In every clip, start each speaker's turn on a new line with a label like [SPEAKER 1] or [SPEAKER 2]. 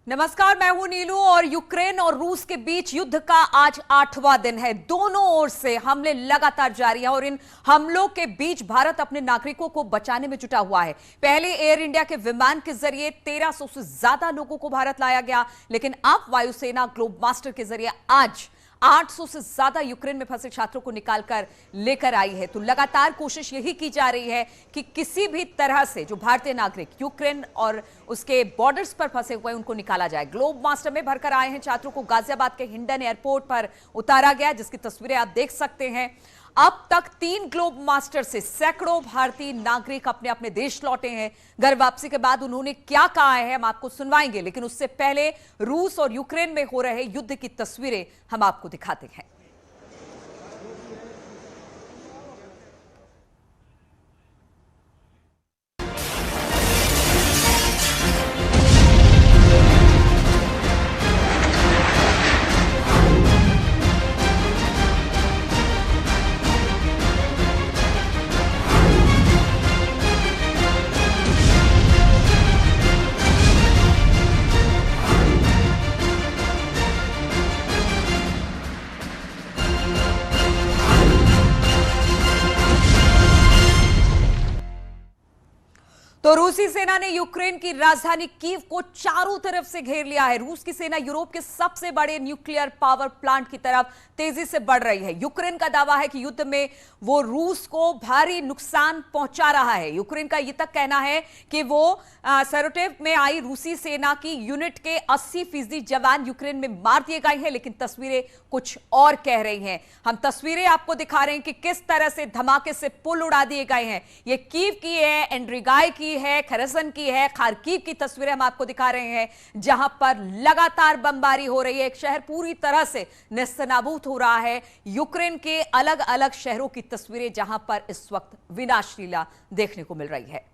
[SPEAKER 1] नमस्कार, मैं हूं नीलू और यूक्रेन और रूस के बीच युद्ध का आज 8वां दिन है। दोनों ओर से हमले लगातार जारी हैं और इन हमलों के बीच भारत अपने नागरिकों को बचाने में जुटा हुआ है। पहले एयर इंडिया के विमान के जरिए 1300 से ज्यादा लोगों को भारत लाया गया, लेकिन अब वायुसेना ग्लोब मास्टर के जरिए आज 800 से ज्यादा यूक्रेन में फंसे छात्रों को निकालकर लेकर आई है। तो लगातार कोशिश यही की जा रही है कि किसी भी तरह से जो भारतीय नागरिक यूक्रेन और उसके बॉर्डर्स पर फंसे हुए उनको निकाला जाए। ग्लोब मास्टर में भरकर आए हैं छात्रों को गाजियाबाद के हिंडन एयरपोर्ट पर उतारा गया, जिसकी तस्वीरें आप देख सकते हैं। अब तक 3 ग्लोब मास्टर से सैकड़ों भारतीय नागरिक अपने अपने देश लौटे हैं। घर वापसी के बाद उन्होंने क्या कहा है हम आपको सुनवाएंगे, लेकिन उससे पहले रूस और यूक्रेन में हो रहे युद्ध की तस्वीरें हम आपको दिखाते हैं। तो रूसी सेना ने यूक्रेन की राजधानी कीव को चारों तरफ से घेर लिया है। रूस की सेना यूरोप के सबसे बड़े न्यूक्लियर पावर प्लांट की तरफ तेजी से बढ़ रही है। यूक्रेन का दावा है कि युद्ध में वो रूस को भारी नुकसान पहुंचा रहा है। यूक्रेन का यह तक कहना है कि वो सेरोटेव में आई रूसी सेना की यूनिट के 80% जवान यूक्रेन में मार दिए गए हैं, लेकिन तस्वीरें कुछ और कह रही हैं। हम तस्वीरें आपको दिखा रहे हैं कि किस तरह से धमाके से पुल उड़ा दिए गए हैं। ये कीव की है, एंड्रिगाई की है, खरसन की है, खार्किव की तस्वीरें हम आपको दिखा रहे हैं, जहां पर लगातार बमबारी हो रही है। एक शहर पूरी तरह से नेस्तनाबूद हो रहा है। यूक्रेन के अलग अलग शहरों की तस्वीरें जहां पर इस वक्त विनाशलीला देखने को मिल रही है।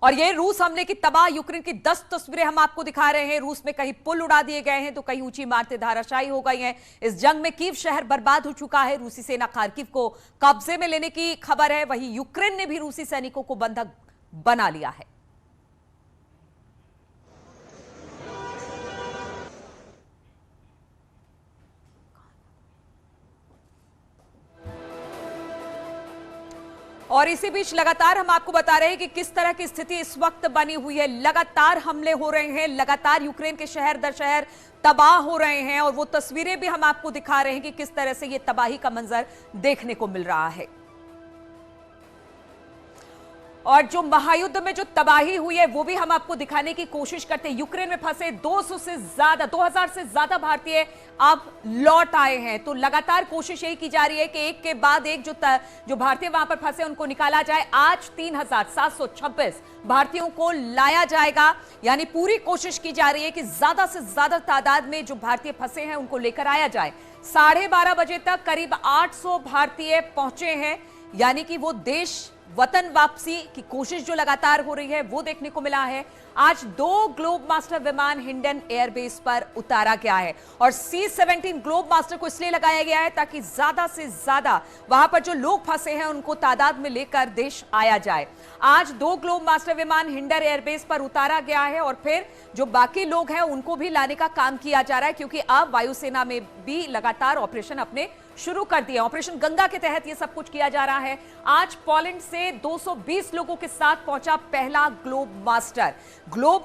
[SPEAKER 1] और ये रूस हमले की तबाह यूक्रेन की 10 तस्वीरें हम आपको दिखा रहे हैं। रूस में कहीं पुल उड़ा दिए गए हैं तो कहीं ऊंची इमारतें धराशायी हो गई हैं। इस जंग में कीव शहर बर्बाद हो चुका है। रूसी सेना खार्किव को कब्जे में लेने की खबर है। वहीं यूक्रेन ने भी रूसी सैनिकों को बंधक बना लिया है। और इसी बीच लगातार हम आपको बता रहे हैं कि किस तरह की स्थिति इस वक्त बनी हुई है। लगातार हमले हो रहे हैं, लगातार यूक्रेन के शहर दर शहर तबाह हो रहे हैं और वो तस्वीरें भी हम आपको दिखा रहे हैं कि किस तरह से ये तबाही का मंजर देखने को मिल रहा है। और जो महायुद्ध में जो तबाही हुई है वो भी हम आपको दिखाने की कोशिश करते हैं। यूक्रेन में फंसे 2000 से ज्यादा भारतीय अब लौट आए हैं। तो लगातार कोशिश यही की जा रही है कि एक के बाद एक जो भारतीय वहां पर फंसे उनको निकाला जाए। आज 3726 भारतीयों को लाया जाएगा, यानी पूरी कोशिश की जा रही है कि ज्यादा से ज्यादा तादाद में जो भारतीय फंसे हैं उनको लेकर आया जाए। 12:30 बजे तक करीब 800 भारतीय पहुंचे हैं, यानी कि वो देश वतन वापसी की कोशिश जो लगातार हो रही है वो देखने को मिला है। आज 2 ग्लोब मास्टर विमान हिंडन एयरबेस पर उतारा गया है और C-17 ग्लोब मास्टर को इसलिए लगाया गया है ताकि ज्यादा से ज्यादा वहां पर जो लोग फंसे हैं उनको तादाद में लेकर देश आया जाए। आज 2 ग्लोब मास्टर विमान हिंडन एयरबेस पर उतारा गया है और फिर जो बाकी लोग हैं उनको भी लाने का काम किया जा रहा है, क्योंकि अब वायुसेना में भी लगातार ऑपरेशन अपने शुरू कर दिए। ऑपरेशन गंगा के तहत यह सब कुछ किया जा रहा है। आज पोलैंड से 220 लोगों के साथ पहुंचा पहला ग्लोब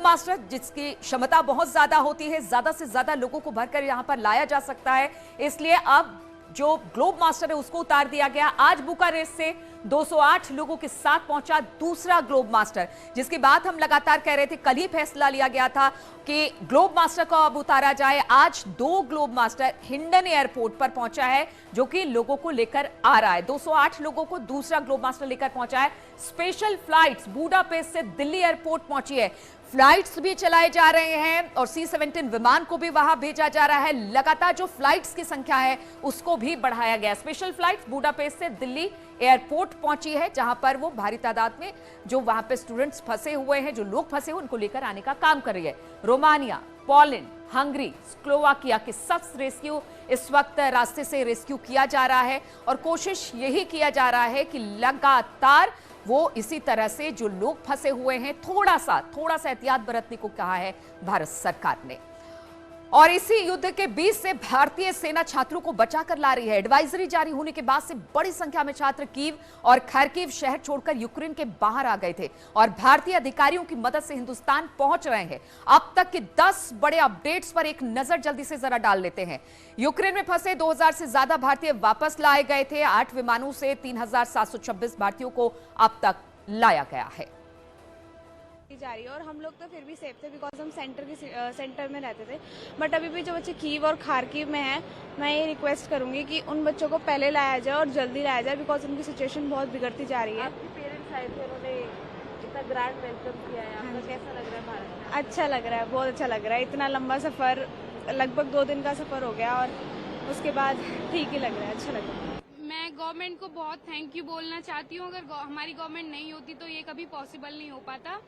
[SPEAKER 1] मास्टर जिसकी क्षमता बहुत ज्यादा होती है, ज्यादा से ज्यादा लोगों को भरकर यहां पर लाया जा सकता है, इसलिए अब जो ग्लोब मास्टर है उसको उतार दिया गया। आज बुकारेस्ट से 208 लोगों के साथ पहुंचा दूसरा ग्लोब मास्टर, जिसकी बात हम लगातार कह रहे थे। कल ही फैसला लिया गया था कि ग्लोब मास्टर को अब उतारा जाए। आज 2 ग्लोब मास्टर हिंडन एयरपोर्ट पर पहुंचा है, जो कि लोगों को लेकर आ रहा है। 208 लोगों को दूसरा ग्लोब मास्टर लेकर पहुंचा है। स्पेशल फ्लाइट्स बुडापेस्ट से दिल्ली एयरपोर्ट पहुंची है। फ्लाइट्स भी चलाए जा रहे हैं और C-17 विमान को भी वहां भेजा जा रहा है। लगातार जो फ्लाइट्स की संख्या है उसको भी बढ़ाया गया। स्पेशल फ्लाइट्स बुडापेस्ट से दिल्ली एयरपोर्ट पहुंची है, जहां पर वो भारी तादाद में जो वहां पे स्टूडेंट्स फंसे हुए हैं, जो लोग फंसे हुए उनको लेकर आने का काम कर रही है। रोमानिया, पोलैंड, हंगरी, स्लोवाकिया के सब रेस्क्यू इस वक्त रास्ते से रेस्क्यू किया जा रहा है और कोशिश यही किया जा रहा है कि लगातार वो इसी तरह से जो लोग फंसे हुए हैं थोड़ा सा एहतियात बरतने को कहा है भारत सरकार ने। और इसी युद्ध के बीच से भारतीय सेना छात्रों को बचाकर ला रही है। एडवाइजरी जारी होने के बाद से बड़ी संख्या में छात्र कीव और खार्किव शहर छोड़कर यूक्रेन के बाहर आ गए थे और भारतीय अधिकारियों की मदद से हिंदुस्तान पहुंच रहे हैं। अब तक के 10 बड़े अपडेट्स पर एक नजर जल्दी से जरा डाल लेते हैं। यूक्रेन में फंसे 2000 से ज्यादा भारतीय वापस लाए गए थे। 8 विमानों से 3726 भारतीयों को अब तक लाया गया है
[SPEAKER 2] जा रही है। और हम लोग तो फिर भी सेफ थे बिकॉज हम सेंटर में रहते थे। बट अभी भी जो बच्चे कीव और खार्किव में हैं, मैं ये रिक्वेस्ट करूंगी कि उन बच्चों को पहले लाया जाए और जल्दी लाया जाए बिकॉज उनकी सिचुएशन बहुत बिगड़ती जा रही है।
[SPEAKER 3] आपके पेरेंट्स आए थे, उन्होंने इतना ग्रैंड वेलकम किया है, आपको कैसा लग रहा है भारत में?
[SPEAKER 2] अच्छा लग रहा है, बहुत अच्छा लग रहा है। इतना लंबा सफ़र, लगभग 2 दिन का सफ़र हो गया और उसके बाद ठीक ही लग रहा है, अच्छा लग रहा है।
[SPEAKER 4] मैं गवर्नमेंट को बहुत थैंक यू बोलना चाहती हूँ। अगर हमारी गवर्नमेंट नहीं होती तो ये कभी पॉसिबल नहीं हो पाता।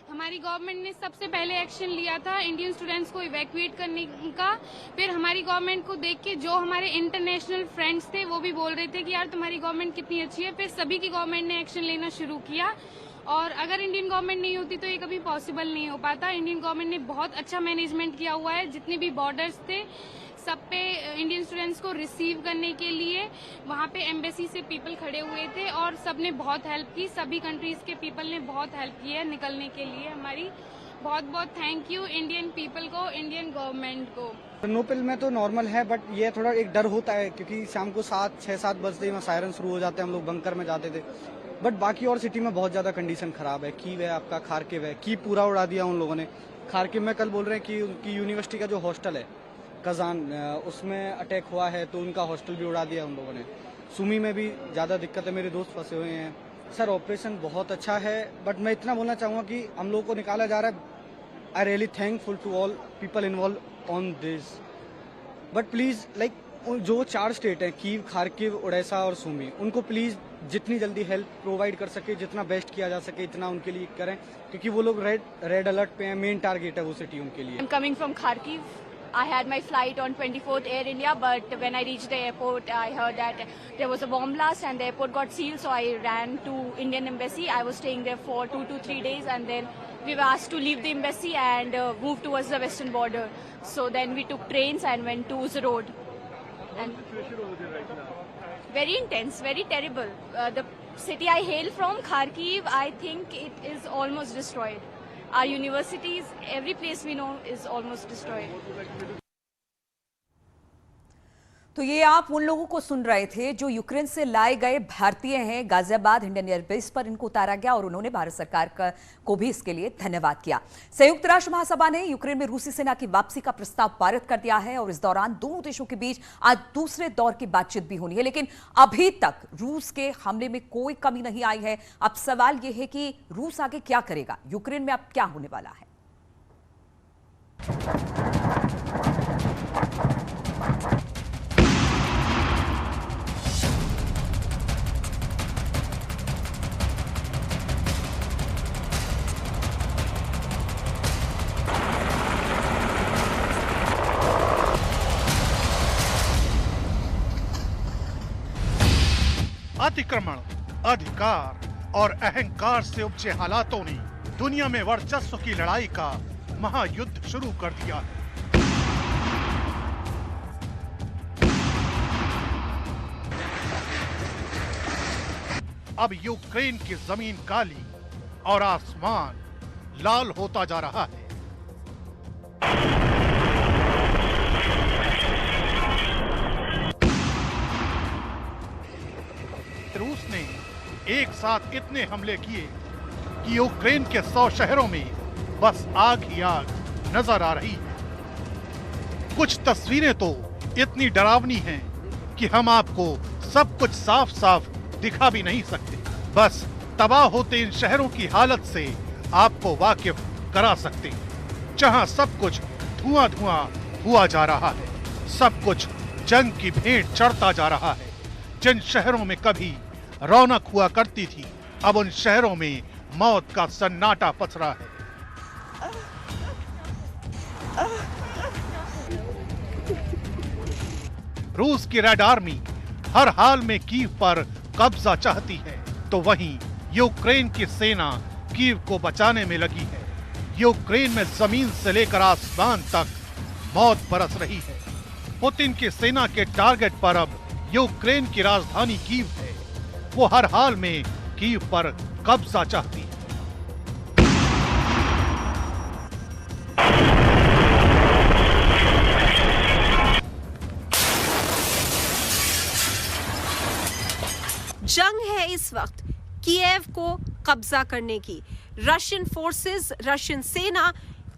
[SPEAKER 4] हमारी गवर्नमेंट ने सबसे पहले एक्शन लिया था इंडियन स्टूडेंट्स को इवैक्यूएट करने का। फिर हमारी गवर्नमेंट को देख के जो हमारे इंटरनेशनल फ्रेंड्स थे वो भी बोल रहे थे कि यार तुम्हारी गवर्नमेंट कितनी अच्छी है। फिर सभी की गवर्नमेंट ने एक्शन लेना शुरू किया और अगर इंडियन गवर्नमेंट नहीं होती तो ये कभी पॉसिबल नहीं हो पाता। इंडियन गवर्नमेंट ने बहुत अच्छा मैनेजमेंट किया हुआ है। जितने भी बॉर्डर्स थे सब पे इंडियन स्टूडेंट्स को रिसीव करने के लिए वहाँ पे एम्बेसी से पीपल खड़े हुए थे और सब ने बहुत हेल्प की। सभी कंट्रीज के पीपल ने बहुत हेल्प की है निकलने के लिए। हमारी बहुत बहुत थैंक यू इंडियन पीपल को, इंडियन गवर्नमेंट को।
[SPEAKER 5] टर्नोपिल में तो नॉर्मल है बट ये थोड़ा एक डर होता है क्योंकि शाम को 6-7 बजते ही सायरन शुरू हो जाते हैं। हम लोग बंकर में जाते थे बट बाकी और सिटी में बहुत ज़्यादा कंडीशन खराब है। कीव है, आपका खार्किव है। कीव पूरा उड़ा दिया उन लोगों ने। खार्किव में कल बोल रहे हैं कि उनकी यूनिवर्सिटी का जो हॉस्टल है कजान, उसमें अटैक हुआ है तो उनका हॉस्टल भी उड़ा दिया उन लोगों ने। सुमी में भी ज़्यादा दिक्कत है, मेरे दोस्त फंसे हुए हैं। सर ऑपरेशन बहुत अच्छा है बट मैं इतना बोलना चाहूँगा कि हम लोगों को निकाला जा रहा है। I really thankful to all people involve on this but please like जो 4 स्टेट हैं कीव, खार्किव, ओडेसा और सुमी, उनको प्लीज़ जितनी जल्दी हेल्प प्रोवाइड कर सके, जितना बेस्ट किया जा सके इतना उनके लिए करें क्योंकि वो लोग रेड अलर्ट पे हैं। मेन टारगेट है वो सिटी उनके लिए।
[SPEAKER 6] I'm coming from Kharkiv. I had my flight on 24th Air India, but when I reached the airport, I heard that there was a bomb blast and the airport got sealed. So I ran to Indian Embassy. I was staying there for 2 to 3 days, and then we were asked to leave the embassy and move towards the western border. So then we took trains and went to Uz Road. And very intense, very terrible. The city I hail from, Kharkiv, I think it is almost destroyed. Our universities, every place we know is almost destroyed.
[SPEAKER 1] तो ये आप उन लोगों को सुन रहे थे जो Ukraine से लाए गए भारतीय हैं। गाजियाबाद इंडियन एयरबेस पर इनको उतारा गया और उन्होंने भारत सरकार को भी इसके लिए धन्यवाद किया। संयुक्त राष्ट्र महासभा ने यूक्रेन में रूसी सेना की वापसी का प्रस्ताव पारित कर दिया है और इस दौरान दोनों देशों के बीच आज दूसरे दौर की बातचीत भी होनी है। लेकिन अभी तक रूस के हमले में कोई कमी नहीं आई है। अब सवाल यह है कि रूस आगे क्या करेगा, यूक्रेन में अब क्या होने वाला है।
[SPEAKER 7] अतिक्रमण, अधिकार और अहंकार से उपजे हालातों ने दुनिया में वर्चस्व की लड़ाई का महायुद्ध शुरू कर दिया है। अब यूक्रेन की जमीन काली और आसमान लाल होता जा रहा है। रूस ने एक साथ इतने हमले किए कि यूक्रेन के 100 शहरों में बस आग ही आग नजर आ रही है। कुछ तस्वीरें तो इतनी डरावनी हैं कि हम आपको सब कुछ साफ साफ दिखा भी नहीं सकते। बस तबाह होते इन शहरों की हालत से आपको वाकिफ करा सकते हैं, जहां सब कुछ धुआं धुआं हुआ जा रहा है, सब कुछ जंग की भेंट चढ़ता जा रहा है। जिन शहरों में कभी रौनक हुआ करती थी, अब उन शहरों में मौत का सन्नाटा पसरा है। रूस की रेड आर्मी हर हाल में कीव पर कब्जा चाहती है, तो वहीं यूक्रेन की सेना कीव को बचाने में लगी है। यूक्रेन में जमीन से लेकर आसमान तक मौत बरस रही है। पुतिन की सेना के टारगेट पर अब यूक्रेन की राजधानी कीव है। वो हर हाल में कीव पर कब्जा चाहती है।
[SPEAKER 8] जंग है इस वक्त कीव को कब्जा करने की। रशियन फोर्सेस, रशियन सेना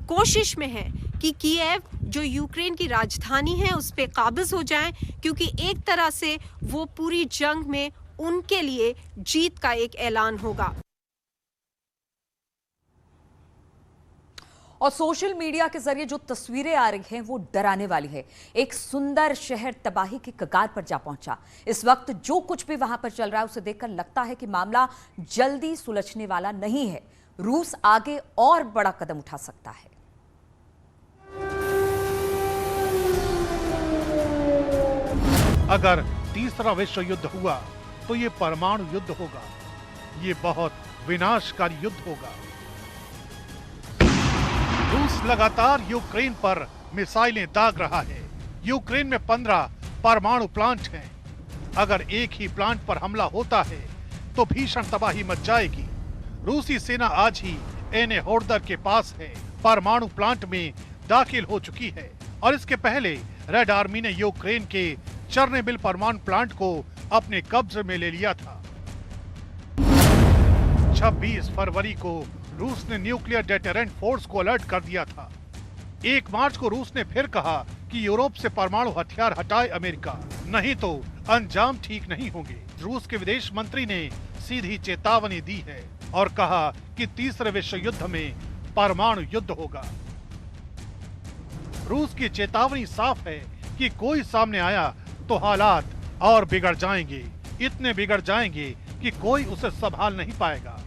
[SPEAKER 8] कोशिश में है कि कीव जो यूक्रेन की राजधानी है उस पे काबिज हो जाएं, क्योंकि एक तरह से वो पूरी जंग में उनके लिए जीत का एक ऐलान होगा।
[SPEAKER 1] और सोशल मीडिया के जरिए जो तस्वीरें आ रही हैं वो डराने वाली है। एक सुंदर शहर तबाही के कगार पर जा पहुंचा। इस वक्त जो कुछ भी वहां पर चल रहा है उसे देखकर लगता है कि मामला जल्दी सुलझने वाला नहीं है। रूस आगे और बड़ा कदम उठा सकता है।
[SPEAKER 7] अगर तीसरा विश्व युद्ध हुआ तो ये परमाणु युद्ध होगा। ये बहुत विनाशकारी युद्ध होगा। रूस लगातार यूक्रेन पर मिसाइलें दाग रहा है। यूक्रेन में 15 परमाणु प्लांट हैं। अगर एक ही प्लांट पर हमला होता है तो भीषण तबाही मच जाएगी। रूसी सेना आज ही एने होर्दर के पास है परमाणु प्लांट में दाखिल हो चुकी है और इसके पहले रेड आर्मी ने यूक्रेन के चर्नोबिल परमाणु प्लांट को अपने कब्जे में ले लिया था। 26 फरवरी को रूस ने न्यूक्लियर डेटरेंट फोर्स को अलर्ट कर दिया था। 1 मार्च को रूस ने फिर कहा कि यूरोप से परमाणु हथियार हटाए अमेरिका, नहीं तो अंजाम ठीक नहीं होंगे। रूस के विदेश मंत्री ने सीधी चेतावनी दी है और कहा कि तीसरे विश्व युद्ध में परमाणु युद्ध होगा। रूस की चेतावनी साफ है कि कोई सामने आया तो हालात और बिगड़ जाएंगे, इतने बिगड़ जाएंगे कि कोई उसे संभाल नहीं पाएगा।